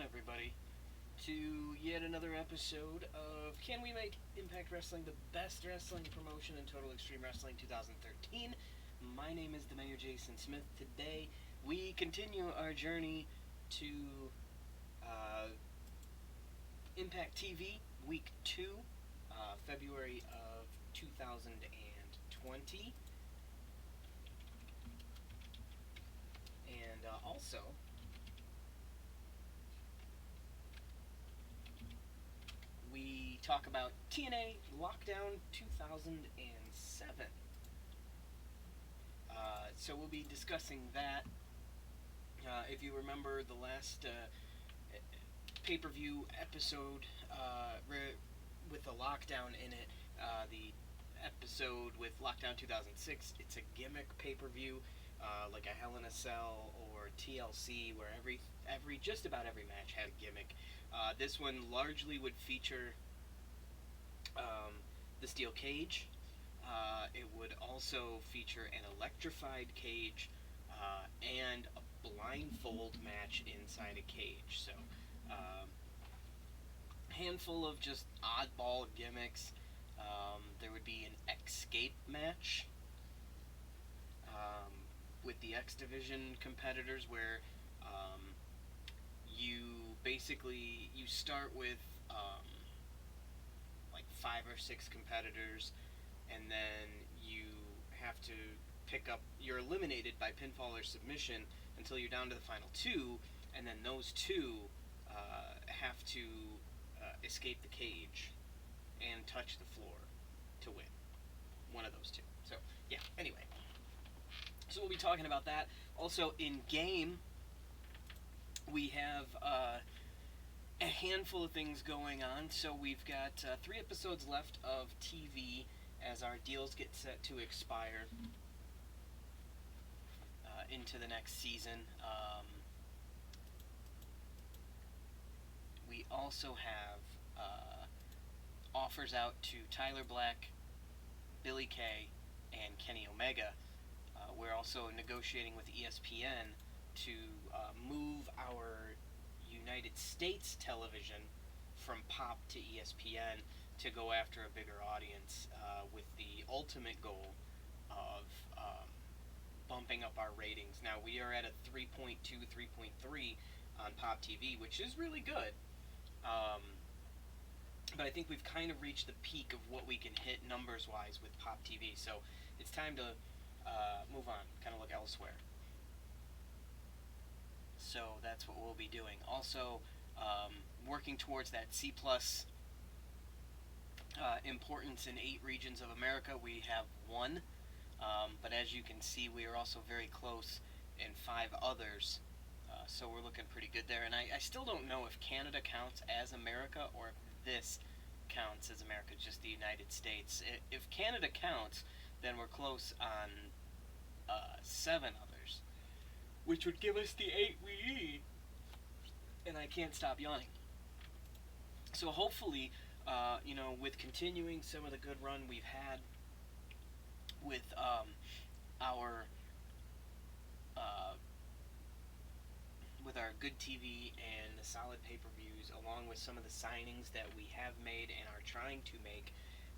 everybody, to yet another episode of Can We Make Impact Wrestling the best wrestling promotion in Total Extreme Wrestling 2013? My name is the Mayor Jason Smith. Today, we continue our journey to Impact TV Week 2, February of 2020. And also, we talk about TNA Lockdown 2007. So we'll be discussing that. If you remember the last pay-per-view episode with the lockdown in it, the episode with Lockdown 2006, it's a gimmick pay-per-view, like a Hell in a Cell or TLC, where just about every match had a gimmick. This one largely would feature the steel cage. It would also feature an electrified cage and a blindfold match inside a cage. So, handful of just oddball gimmicks. There would be an escape match with the X Division competitors, where you start with like 5 or 6 competitors, and then you have to you're eliminated by pinfall or submission until you're down to the final 2, and then those 2 have to escape the cage and touch the floor to win. One of those 2. So, yeah, anyway. So we'll be talking about that. Also, in game, we have a handful of things going on. So we've got 3 episodes left of TV as our deals get set to expire into the next season. We also have offers out to Tyler Black, Billy Kay, and Kenny Omega. We're also negotiating with ESPN to move our United States television from Pop to ESPN to go after a bigger audience, with the ultimate goal of bumping up our ratings. Now, we are at a 3.2, 3.3 on Pop TV, which is really good. But I think we've kind of reached the peak of what we can hit numbers-wise with Pop TV. So it's time to move on, kind of look elsewhere. So that's what we'll be doing. Also, working towards that C+ importance in 8 regions of America. We have 1, but as you can see, we are also very close in 5 others. So we're looking pretty good there. And I still don't know if Canada counts as America or if this counts as America, just the United States. If Canada counts, then we're close on 7 others, which would give us the 8 we need. And I can't stop yawning. So hopefully, with continuing some of the good run we've had with our good TV and the solid pay-per-views, along with some of the signings that we have made and are trying to make,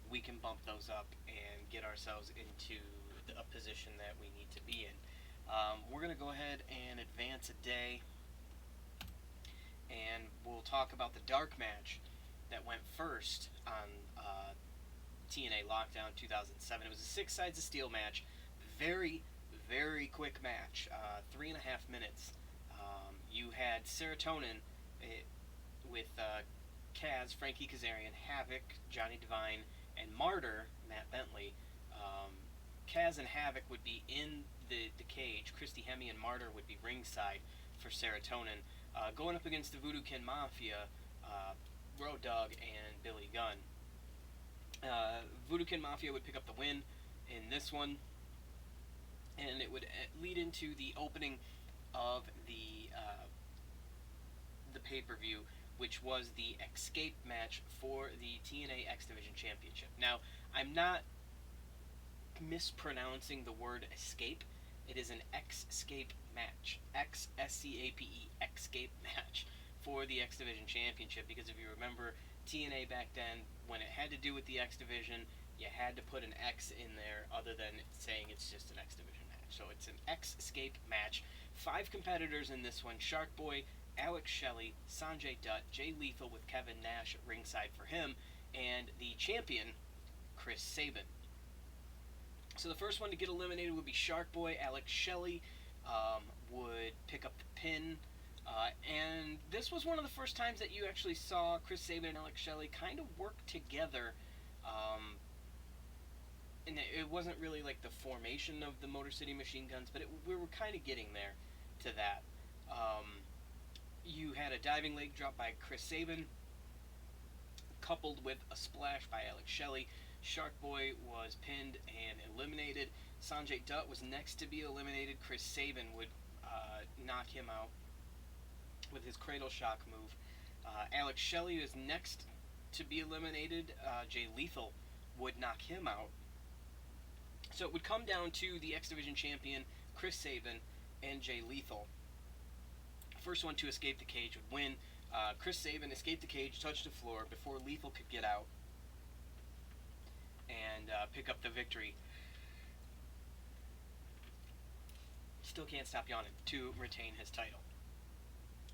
we can bump those up and get ourselves into a position that we need to be in. We're going to go ahead and advance a day, and we'll talk about the dark match that went first on TNA Lockdown 2007. It was a 6 sides of steel match. Very, very quick match. 3.5 minutes. You had Serotonin with Kaz, Frankie Kazarian, Havoc, Johnny Devine, and Martyr, Matt Bentley. Kaz and Havoc would be in the cage. Christy Hemme and Martyr would be ringside for Serotonin, going up against the Voodoo Kin Mafia, Road Dogg, and Billy Gunn. Voodoo Kin Mafia would pick up the win in this one, and it would lead into the opening of the pay-per-view, which was the escape match for the TNA X Division Championship. Now, I'm not mispronouncing the word escape. It is an X-scape match. X-S-C-A-P-E, X-scape match for the X Division Championship, because if you remember, TNA back then, when it had to do with the X Division, you had to put an X in there other than saying it's just an X Division match. So it's an X Escape match. 5 competitors in this one: Shark Boy, Alex Shelley, Sanjay Dutt, Jay Lethal with Kevin Nash at ringside for him, and the champion, Chris Sabin. So the first one to get eliminated would be Shark Boy. Alex Shelley would pick up the pin. And this was one of the first times that you actually saw Chris Sabin and Alex Shelley kind of work together. And it wasn't really like the formation of the Motor City Machine Guns, but we were kind of getting there to that. You had a diving leg drop by Chris Sabin, coupled with a splash by Alex Shelley. Shark Boy was pinned and eliminated. Sanjay Dutt was next to be eliminated. Chris Sabin would knock him out with his Cradle Shock move. Alex Shelley is next to be eliminated. Jay Lethal would knock him out. So it would come down to the X Division champion, Chris Sabin, and Jay Lethal. First one to escape the cage would win. Chris Sabin escaped the cage, touched the floor before Lethal could get out and pick up the victory. Still can't stop yawning, to retain his title.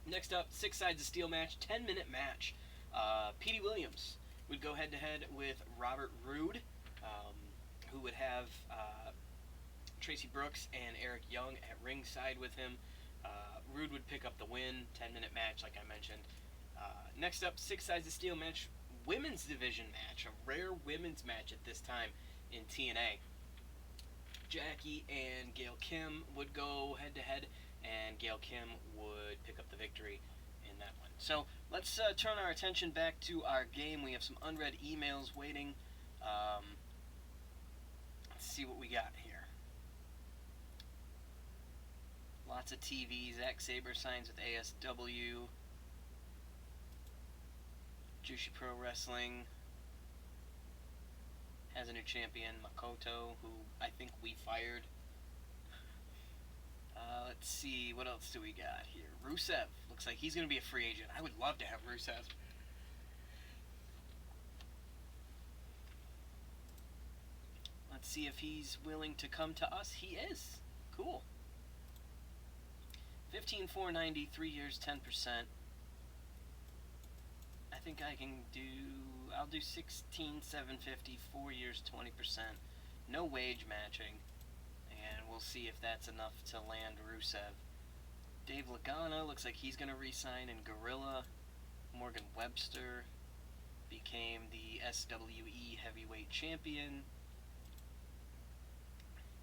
Next up, 6 sides of steel match, 10-minute match. Petey Williams would go head-to-head with Robert Roode, who would have Tracy Brooks and Eric Young at ringside with him. Roode would pick up the win, 10-minute match like I mentioned. Next up, 6 sides of steel match, women's division match, a rare women's match at this time in TNA. Jackie and Gail Kim would go head-to-head, and Gail Kim would pick up the victory in that one. So let's turn our attention back to our game. We have some unread emails waiting. Let's see what we got here. Lots of TV. Zack Sabre signs with ASW. Jushi Pro Wrestling has a new champion, Makoto, who I think we fired. Let's see, what else do we got here? Rusev. Looks like he's going to be a free agent. I would love to have Rusev. Let's see if he's willing to come to us. He is. Cool. 15,490, 3 years, 10%. I think I can do, I'll do 16,750, 4 years, 20%. No wage matching. And we'll see if that's enough to land Rusev. Dave Lagana looks like he's going to re-sign in Gorilla. Morgan Webster became the SWE Heavyweight Champion.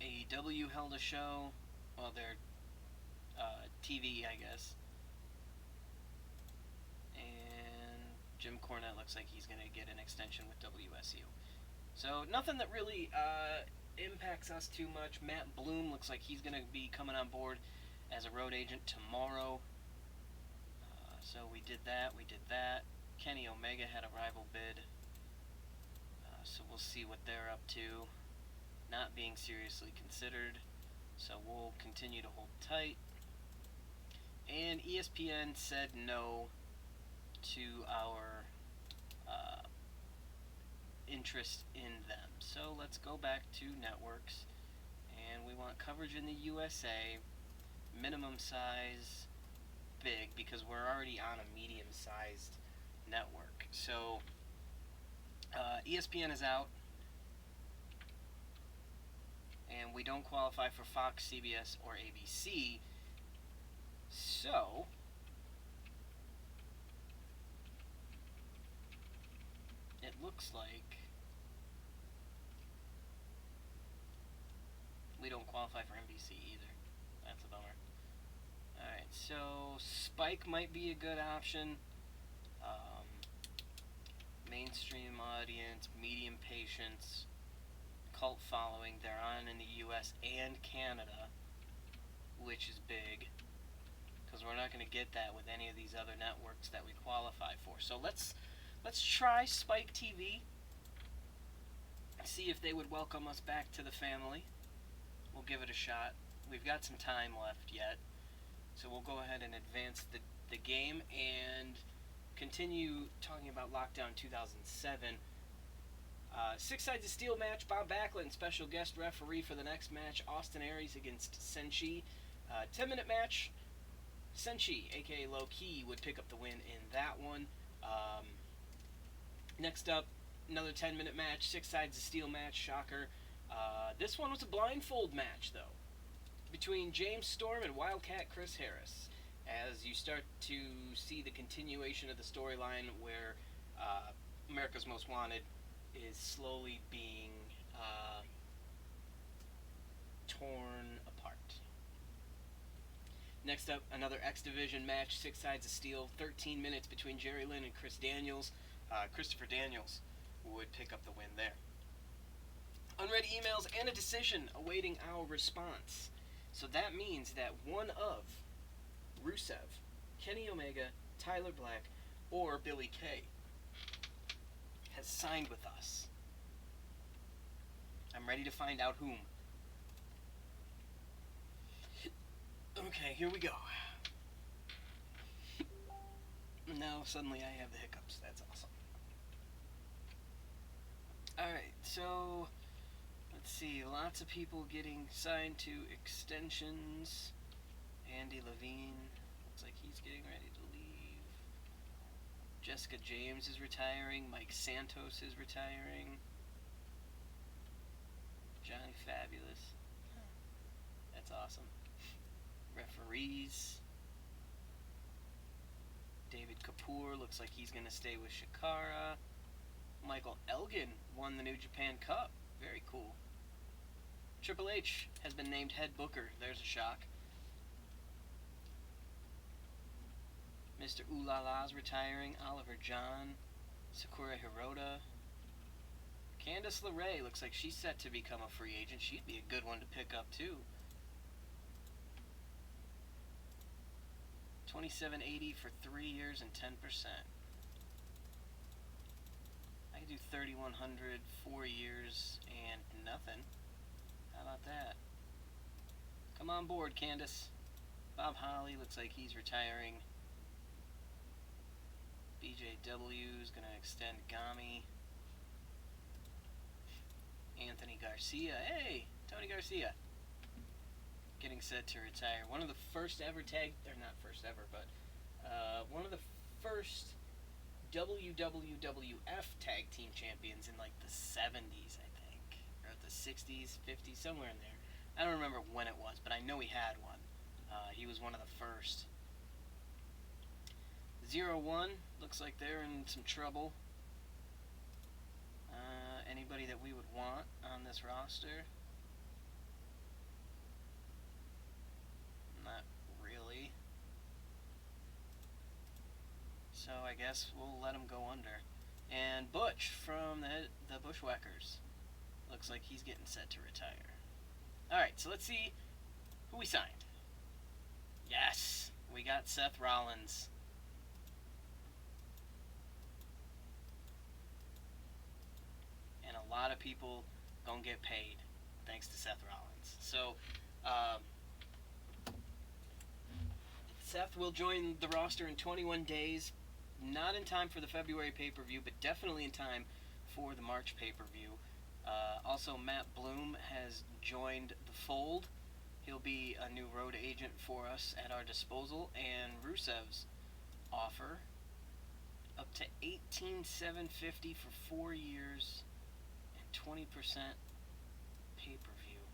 AEW held a show. Well, they're TV, I guess. And Jim Cornette looks like he's going to get an extension with WSU. So nothing that really impacts us too much. Matt Bloom looks like he's going to be coming on board as a road agent tomorrow. So we did that. Kenny Omega had a rival bid. So we'll see what they're up to. Not being seriously considered. So we'll continue to hold tight. And ESPN said no to our interest in them. So let's go back to networks. And we want coverage in the USA. Minimum size big, because we're already on a medium-sized network. So ESPN is out. And we don't qualify for Fox, CBS, or ABC. So it looks like we don't qualify for NBC either. That's a bummer. Alright, so Spike might be a good option. Mainstream audience, medium patience, cult following. They're on in the US and Canada, which is big, because we're not going to get that with any of these other networks that we qualify for. So let's try Spike TV, see if they would welcome us back to the family. We'll give it a shot. We've got some time left yet, so we'll go ahead and advance the the game and continue talking about Lockdown 2007. Six Sides of Steel match, Bob Backlund, special guest referee for the next match, Austin Aries against Senshi. 10-minute match, Senshi, aka Low Key, would pick up the win in that one. Next up, another 10-minute match, Six Sides of Steel match, shocker. This one was a blindfold match, though, between James Storm and Wildcat Chris Harris, as you start to see the continuation of the storyline where America's Most Wanted is slowly being torn apart. Next up, another X Division match, Six Sides of Steel, 13 minutes between Jerry Lynn and Chris Daniels. Christopher Daniels would pick up the win there. Unread emails and a decision awaiting our response. So that means that one of Rusev, Kenny Omega, Tyler Black, or Billy Kay has signed with us. I'm ready to find out whom. Okay, here we go. Now suddenly I have the hiccups. That's awesome. Alright, so let's see. Lots of people getting signed to extensions. Andy Levine looks like he's getting ready to leave. Jessica James is retiring. Mike Santos is retiring. Johnny Fabulous. That's awesome. Referees. David Kapoor looks like he's going to stay with Shikara. Michael Elgin won the New Japan Cup. Very cool. Triple H has been named head booker. There's a shock. Mr. Ooh La La's retiring. Oliver John. Sakura Hirota. Candice LeRae looks like she's set to become a free agent. She'd be a good one to pick up too. $27.80 for 3 years and 10%. I could do $3,100, 4 years and nothing. How about that? Come on board, Candice. Bob Holly looks like he's retiring. BJW is going to extend Gami. Anthony Garcia. Hey, Tony Garcia. Getting set to retire. One of the first ever not first ever, but one of the first WWF tag team champions in like the 70s, I think. Or the 60s, 50s, somewhere in there. I don't remember when it was, but I know he had one. He was one of the first. 0-1, looks like they're in some trouble. Anybody that we would want on this roster? Not really. So I guess we'll let him go under. And Butch from the Bushwhackers. Looks like he's getting set to retire. Alright, so let's see who we signed. Yes! We got Seth Rollins. And a lot of people gonna get paid thanks to Seth Rollins. So, Seth will join the roster in 21 days. Not in time for the February pay-per-view, but definitely in time for the March pay-per-view. Also, Matt Bloom has joined the fold. He'll be a new road agent for us at our disposal. And Rusev's offer up to $18,750 for 4 years and 20% pay-per-view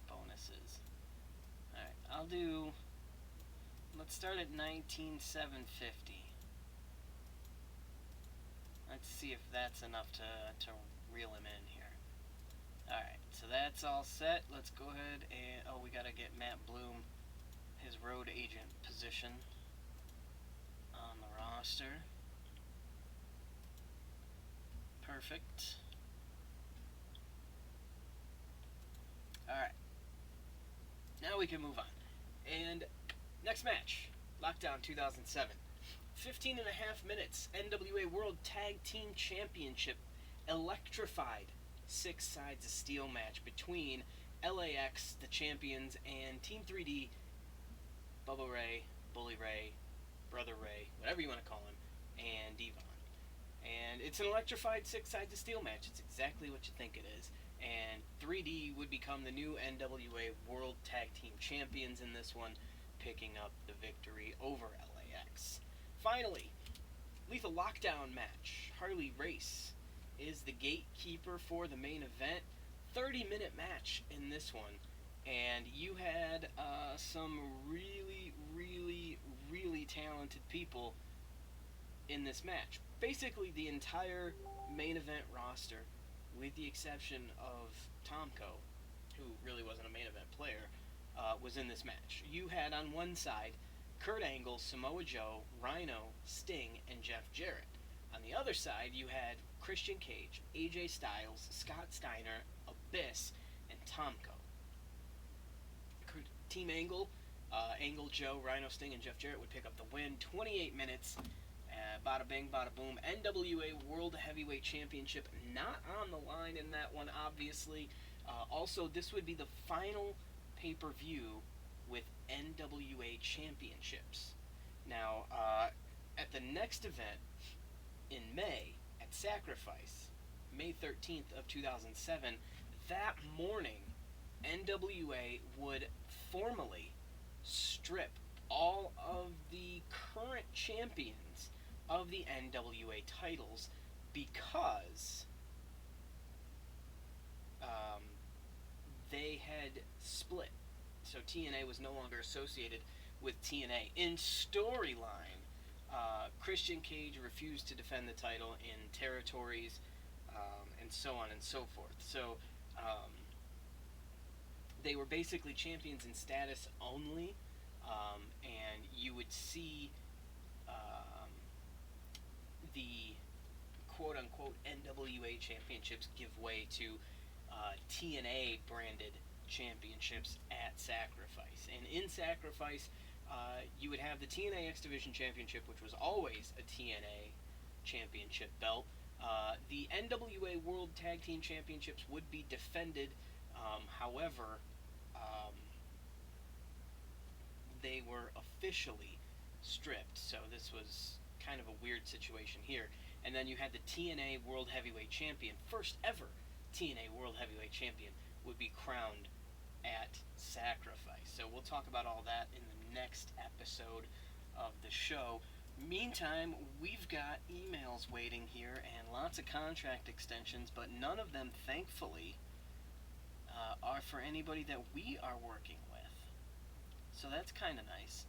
bonuses. Alright, let's start at $19,750. Let's see if that's enough to reel him in here. Alright, so that's all set. Let's go ahead and, we gotta get Matt Bloom his road agent position on the roster. Perfect. Alright. Now we can move on. And next match, Lockdown 2007. 15 and a half minutes, NWA World Tag Team Championship, electrified Six Sides of Steel match between LAX, the champions, and Team 3D Bubba Ray, Bully Ray, Brother Ray, whatever you want to call him, and Devon. And it's an electrified six sides of steel match. It's exactly what you think it is. And 3D would become the new NWA World Tag Team Champions in this one, picking up the victory over LAX. Finally, Lethal Lockdown match. Harley Race is the gatekeeper for the main event. 30-minute match in this one. And you had some really, really, really talented people in this match. Basically, the entire main event roster, with the exception of Tomko, who really wasn't a main event player, was in this match. You had on one side Kurt Angle, Samoa Joe, Rhino, Sting, and Jeff Jarrett. On the other side, you had Christian Cage, AJ Styles, Scott Steiner, Abyss, and Tomko. Team Angle, Angle, Joe, Rhino, Sting, and Jeff Jarrett would pick up the win. 28 minutes. Bada bing, bada boom. NWA World Heavyweight Championship not on the line in that one, obviously. Also, this would be the final pay-per-view with NWA Championships. Now, at the next event in May, at Sacrifice, May 13th of 2007, that morning, NWA would formally strip all of the current champions of the NWA titles because they had split. So TNA was no longer associated with TNA. In storyline, Christian Cage refused to defend the title in territories and so on and so forth. So they were basically champions in status only, and you would see the quote-unquote NWA championships give way to TNA branded championships at Sacrifice. And in Sacrifice, you would have the TNA X Division Championship, which was always a TNA championship belt. The NWA World Tag Team Championships would be defended. However, they were officially stripped, so this was kind of a weird situation here. And then you had the TNA World Heavyweight Champion, first ever TNA World Heavyweight Champion, would be crowned at Sacrifice. So we'll talk about all that in the next episode of the show. Meantime, we've got emails waiting here and lots of contract extensions, but none of them, thankfully, are for anybody that we are working with. So that's kind of nice.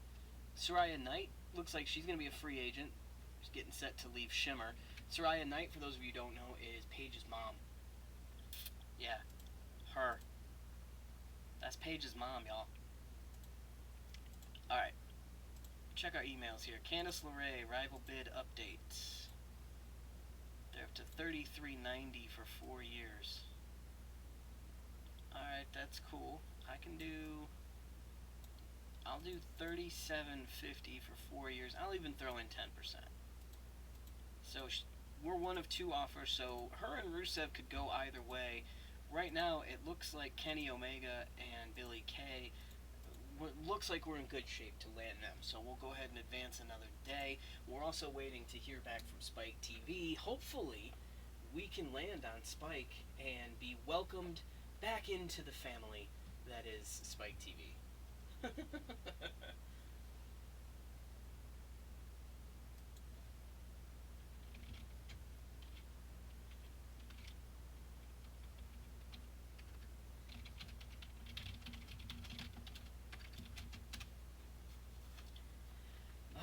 Soraya Knight looks like she's going to be a free agent. She's getting set to leave Shimmer. Soraya Knight, for those of you who don't know, is Paige's mom. Yeah, her. That's Paige's mom, y'all. Alright. Check our emails here. Candice LeRae, rival bid update. They're up to $33.90 for 4 years. Alright, that's cool. I'll do $37.50 for 4 years. I'll even throw in 10%. So we're one of two offers, so her and Rusev could go either way. Right now, it looks like Kenny Omega and Billy Kay, looks like we're in good shape to land them. So we'll go ahead and advance another day. We're also waiting to hear back from Spike TV. Hopefully, we can land on Spike and be welcomed back into the family that is Spike TV.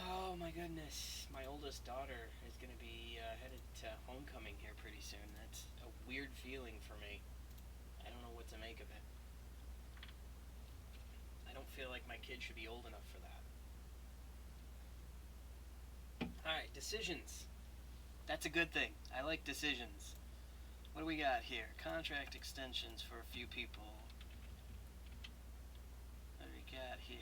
Oh my goodness, my oldest daughter is going to be headed to homecoming here pretty soon. That's a weird feeling for me. I don't know what to make of it. I don't feel like my kid should be old enough for that. Alright, decisions. That's a good thing. I like decisions. What do we got here? Contract extensions for a few people. What do we got here?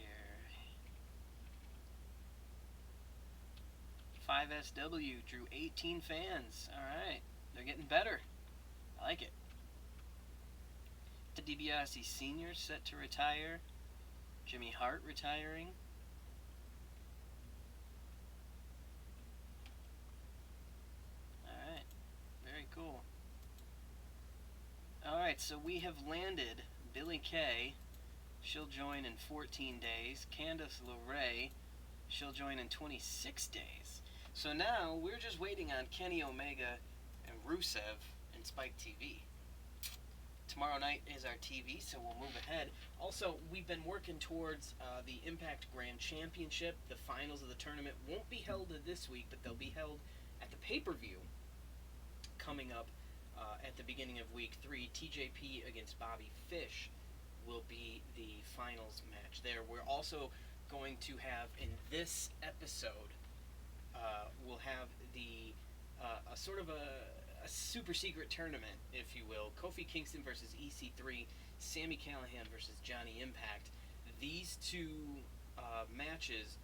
5SW drew 18 fans. Alright. They're getting better. I like it. The DiBiase Sr. set to retire. Jimmy Hart retiring. Alright, so we have landed Billy Kay. She'll join in 14 days. Candice LeRae, she'll join in 26 days. So now we're just waiting on Kenny Omega and Rusev and Spike TV. Tomorrow night is our TV, so we'll move ahead. Also, we've been working towards the Impact Grand Championship. The finals of the tournament won't be held this week, but they'll be held at the pay-per-view coming up at the beginning of week 3. TJP against Bobby Fish will be the finals match there. We're also going to have, in this episode, we'll have the a sort of a super secret tournament, if you will. Kofi Kingston versus EC3, Sami Callihan versus Johnny Impact. These two matches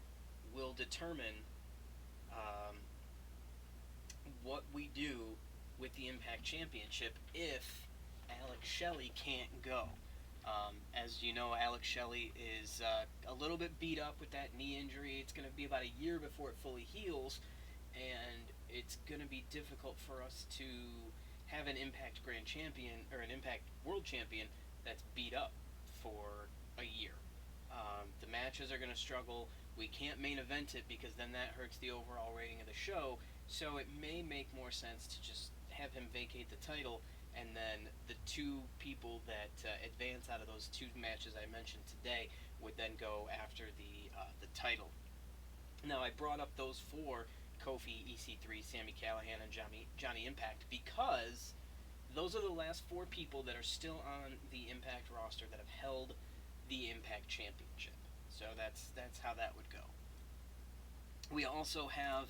will determine what we do with the Impact Championship if Alex Shelley can't go. As you know, Alex Shelley is a little bit beat up with that knee injury. It's going to be about a year before it fully heals, and it's going to be difficult for us to have an Impact Grand Champion or an Impact World Champion that's beat up for a year. The matches are going to struggle. We can't main event it because then that hurts the overall rating of the show, so it may make more sense to just have him vacate the title, and then the two people that advance out of those two matches I mentioned today would then go after the title. Now, I brought up those four, Kofi, EC3, Sami Callihan, and Johnny Impact, because those are the last four people that are still on the Impact roster that have held the Impact Championship. So that's how that would go. We also have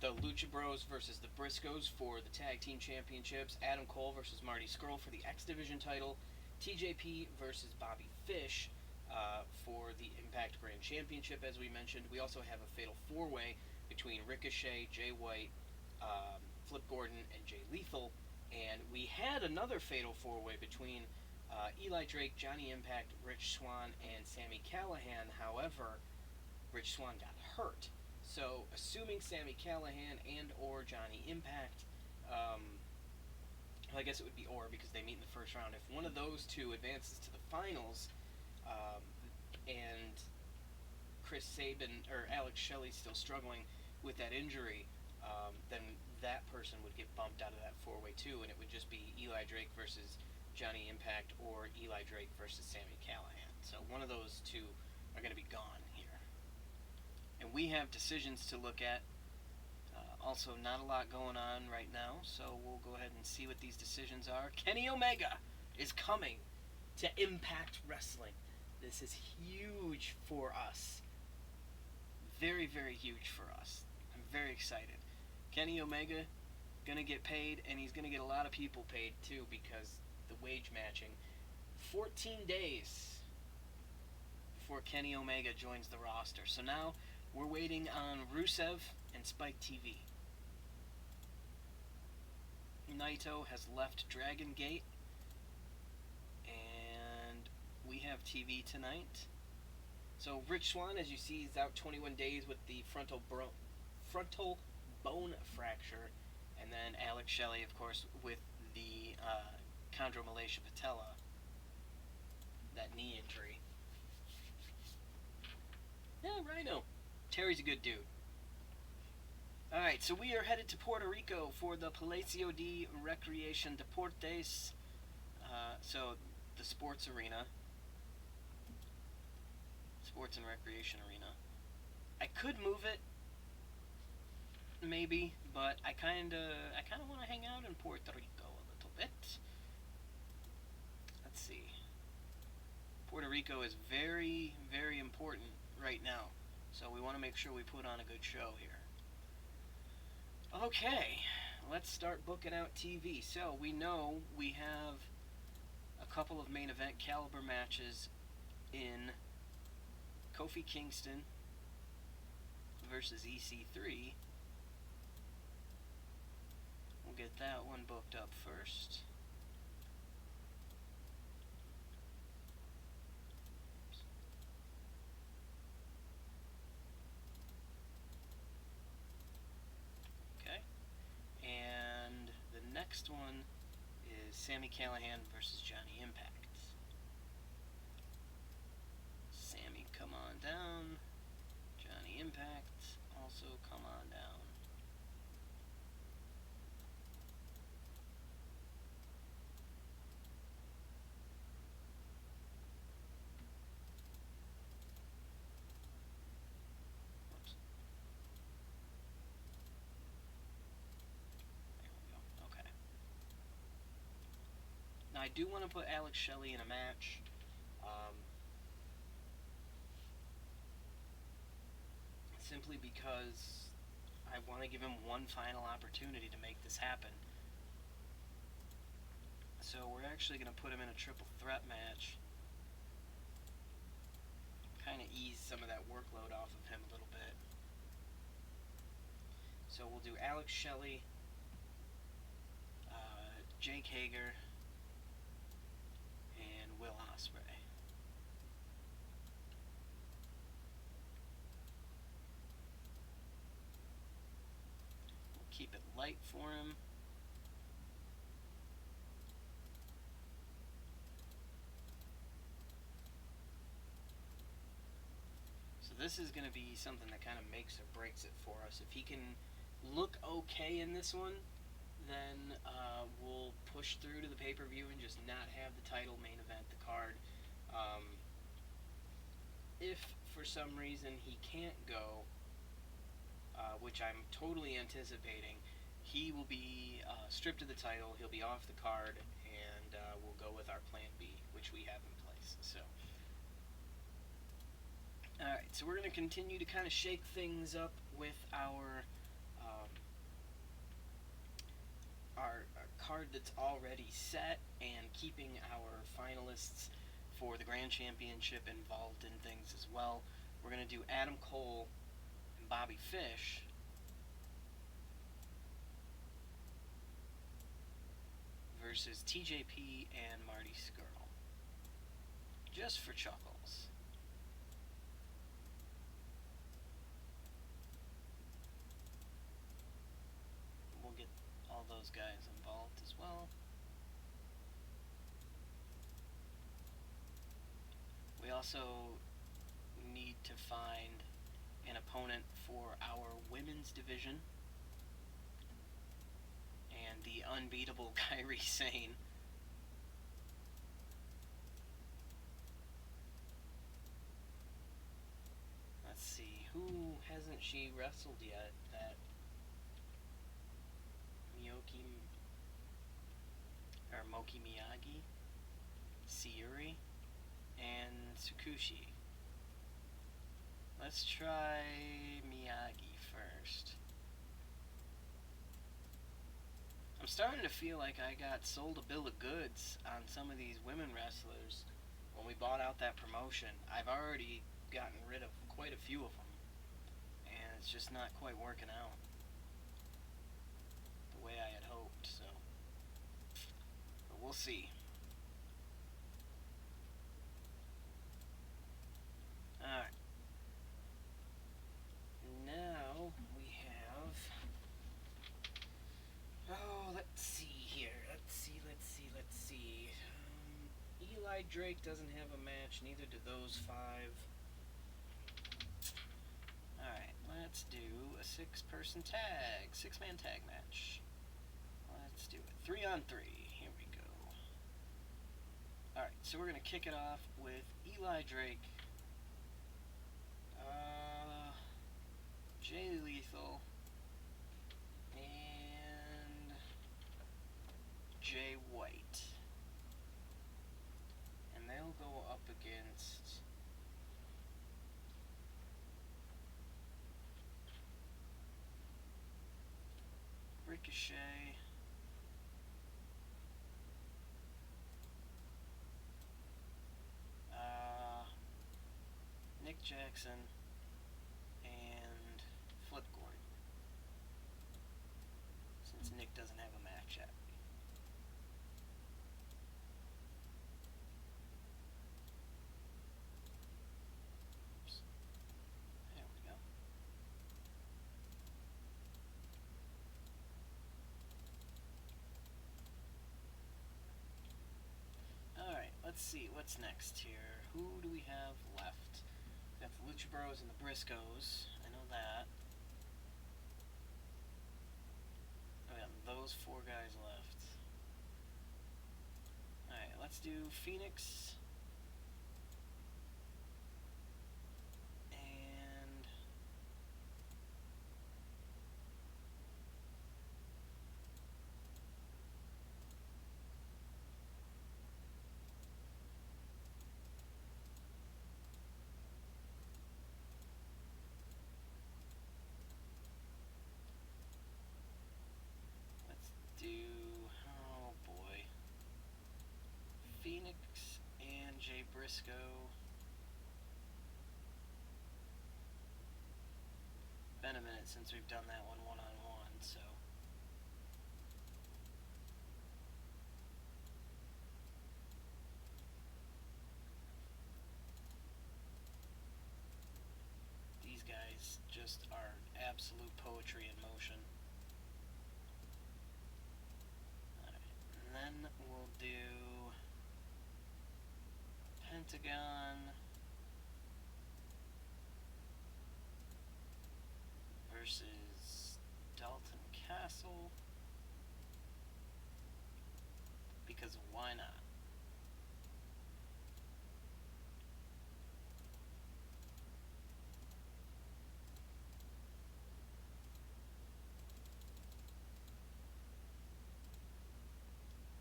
the Lucha Bros versus the Briscoes for the Tag Team Championships, Adam Cole versus Marty Scurll for the X Division title, TJP versus Bobby Fish for the Impact Grand Championship, as we mentioned. We also have a Fatal 4-Way between Ricochet, Jay White, Flip Gordon, and Jay Lethal, and we had another Fatal 4-Way between Eli Drake, Johnny Impact, Rich Swann, and Sami Callihan. However, Rich Swann got hurt. So, assuming Sami Callihan and or Johnny Impact, well, I guess it would be or because they meet in the first round. If one of those two advances to the finals, and Chris Sabin or Alex Shelley's still struggling with that injury, then that person would get bumped out of that 4-way too, and it would just be Eli Drake versus Johnny Impact or Eli Drake versus Sami Callihan. So one of those two are going to be gone here. And we have decisions to look at. Also, not a lot going on right now, so we'll go ahead and see what these decisions are. Kenny Omega is coming to Impact Wrestling. This is huge for us. Very, very huge for us. I'm very excited. Kenny Omega going to get paid, and he's going to get a lot of people paid too because the wage matching. 14 days before Kenny Omega joins the roster. So now we're waiting on Rusev and Spike TV. Naito has left Dragon Gate, and we have TV tonight. So Rich Swann, as you see, is out 21 days with the frontal bone fracture, and then Alex Shelley, of course, with the chondromalacia patella, that knee injury. Yeah, Rhino. Terry's a good dude. Alright, so we are headed to Puerto Rico for the Palacio de Recreación Deportes, so the sports arena, sports and recreation arena. I could move it, maybe, but I kind of want to hang out in Puerto Rico a little bit. Let's see. Puerto Rico is very, very important right now, so we want to make sure we put on a good show here. Okay, let's start booking out TV. So we know we have a couple of main event caliber matches in Kofi Kingston versus EC3. We'll get that one booked up first. Okay. And the next one is Sami Callihan versus Johnny Impact. Sami, come on down. Johnny Impact, also come on down. Whoops. There we go. Okay. Now I do want to put Alex Shelley in a match. Simply because I want to give him one final opportunity to make this happen. So we're actually going to put him in a triple threat match. Kind of ease some of that workload off of him a little bit. So we'll do Alex Shelley, Jake Hager, and Will Ospreay. We'll keep it light for him. So this is going to be something that kind of makes or breaks it for us. If he can look okay in this one, then we'll push through to the pay-per-view and just not have the title main event the card. If for some reason he can't go, which I'm totally anticipating, he will be stripped of the title, he'll be off the card, and we'll go with our plan B, which we have in place. So, alright, so we're going to continue to kind of shake things up with our card that's already set, and keeping our finalists for the Grand Championship involved in things as well. We're going to do Adam Cole and Bobby Fish versus TJP and Marty Scurll. Just for chuckles. We'll get all those guys involved as well. We also need to find an opponent for our women's division. And the unbeatable Kairi Sane. Let's see, who hasn't she wrestled yet? That Moki Miyagi, Sayuri, and Tsukushi. Let's try Miyagi first. I'm starting to feel like I got sold a bill of goods on some of these women wrestlers when we bought out that promotion. I've already gotten rid of quite a few of them, and it's just not quite working out the way I had hoped, so. But we'll see. Alright. Now we have... Oh, let's see here. Let's see. Eli Drake doesn't have a match, neither do those five. Alright, let's do a six-man tag match. Let's do it. 3-on-3. Here we go. Alright, so we're going to kick it off with Eli Drake, Jay Lethal, and Jay White. And they'll go up against Ricochet, Nick Jackson, and Flip Gordon, since Nick doesn't have a match yet. Oops. There we go. let's see, what's next here? Who do we have left? We got the Lucha Bros and the Briscoes. I know that. Oh yeah, those 4 guys left. Alright, let's do Phoenix. And let's do, oh boy, Phoenix and Jay Briscoe. Been a minute since we've done that one-on-one, so these guys just are absolute poetry in motion. Alright, and then we'll do Pentagon versus Dalton Castle, because why not?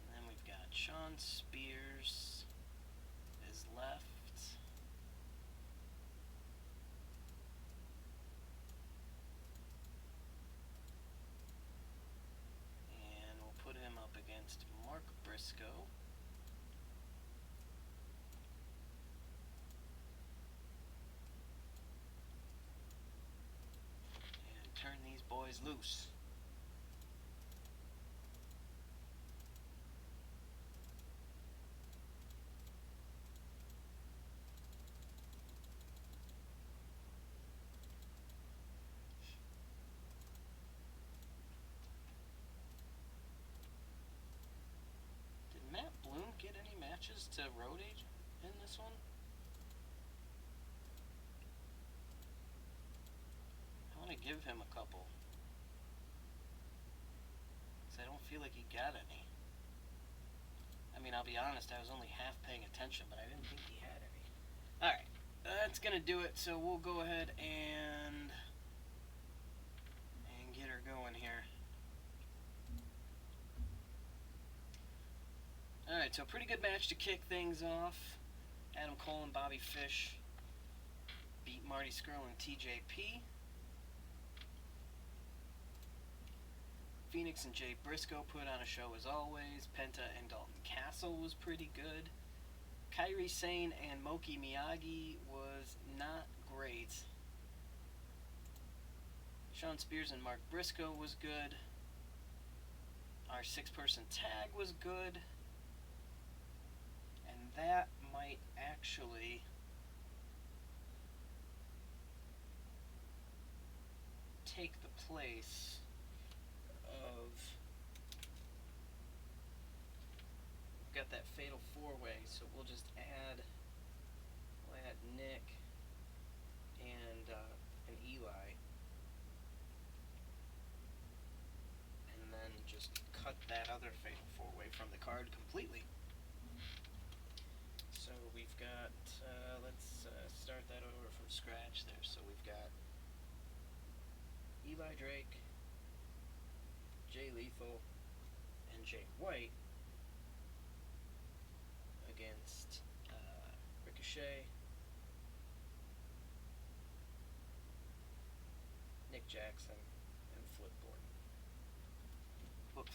And then we've got Shawn Spears is left. And we'll put him up against Mark Briscoe. And turn these boys loose. Matt Bloom get any matches to Road Agent in this one? I want to give him a couple, because I don't feel like he got any. I mean, I'll be honest, I was only half paying attention, but I didn't think he had any. Alright, that's going to do it, so we'll go ahead and get her going here. Alright, so pretty good match to kick things off. Adam Cole and Bobby Fish beat Marty Scurll and TJP. Phoenix and Jay Briscoe put on a show as always. Penta and Dalton Castle was pretty good. Kairi Sane and Moki Miyagi was not great. Shawn Spears and Mark Briscoe was good. Our 6-person tag was good. And that might actually take the place of, we've got that fatal 4-way, so we'll just add Nick and Eli, and then just cut that other fatal 4-way from the card completely. So we've got, let's start that over from scratch there. So we've got Eli Drake, Jay Lethal, and Jay White against Ricochet, Nick Jackson, and Flip Gordon. Flip.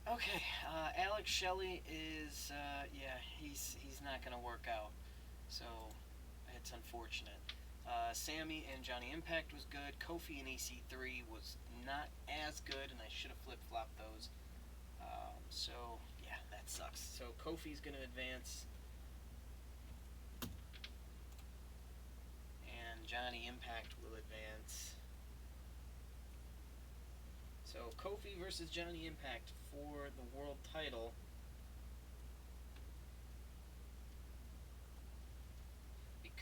Okay, Alex Shelley is, yeah, he's not going to work out, so it's unfortunate. Sammy and Johnny Impact was good. Kofi and EC3 was not as good, and I should have flip-flopped those. So, yeah, that sucks. So Kofi's going to advance, and Johnny Impact will advance. So Kofi versus Johnny Impact for the world title.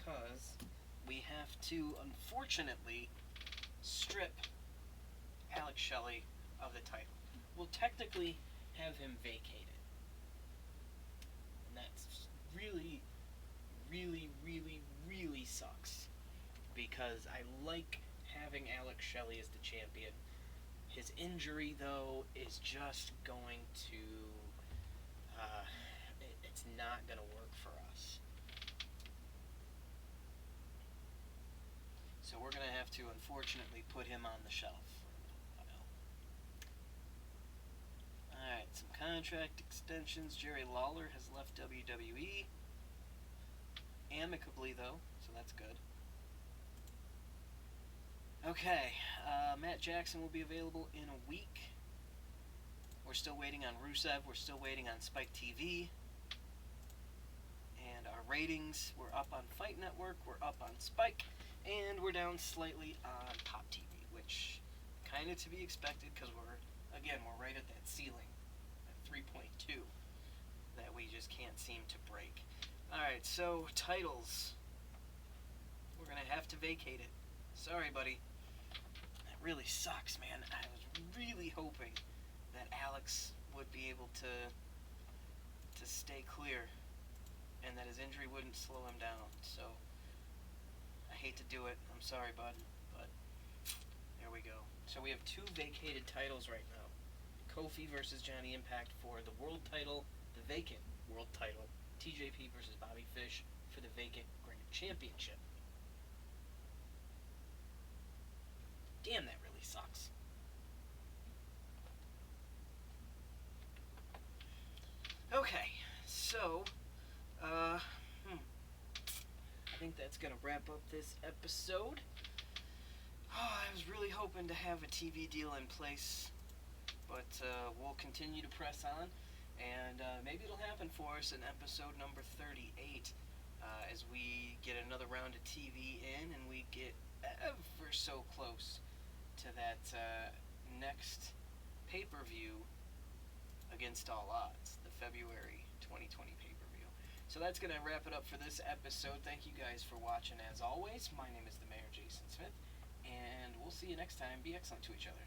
because we have to, unfortunately, strip Alex Shelley of the title. We'll technically have him vacated. And that's really, really, really, really sucks. Because I like having Alex Shelley as the champion. His injury, though, is just going to... it's not going to work for us. So we're going to have to, unfortunately, put him on the shelf for a little while. Alright, some contract extensions. Jerry Lawler has left WWE. Amicably, though, so that's good. Okay, Matt Jackson will be available in a week. We're still waiting on Rusev. We're still waiting on Spike TV. And our ratings, we're up on Fight Network, we're up on Spike, and we're down slightly on Pop TV, which kind of to be expected because we're right at that ceiling, at 3.2, that we just can't seem to break. Alright, so titles. We're going to have to vacate it. Sorry, buddy. That really sucks, man. I was really hoping that Alex would be able to stay clear and that his injury wouldn't slow him down. So, I hate to do it. I'm sorry, bud, but there we go. So we have 2 vacated titles right now. Kofi versus Johnny Impact for the world title, the vacant world title. TJP versus Bobby Fish for the vacant Grand Championship. Damn, that really sucks. Okay, so, I think that's going to wrap up this episode. I was really hoping to have a TV deal in place, but we'll continue to press on, and maybe it'll happen for us in episode number 38 as we get another round of TV in and we get ever so close to that next pay-per-view against all odds, the February 2020 pay-per-view. So that's going to wrap it up for this episode. Thank you guys for watching as always. My name is the Mayor, Jason Smith, and we'll see you next time. Be excellent to each other.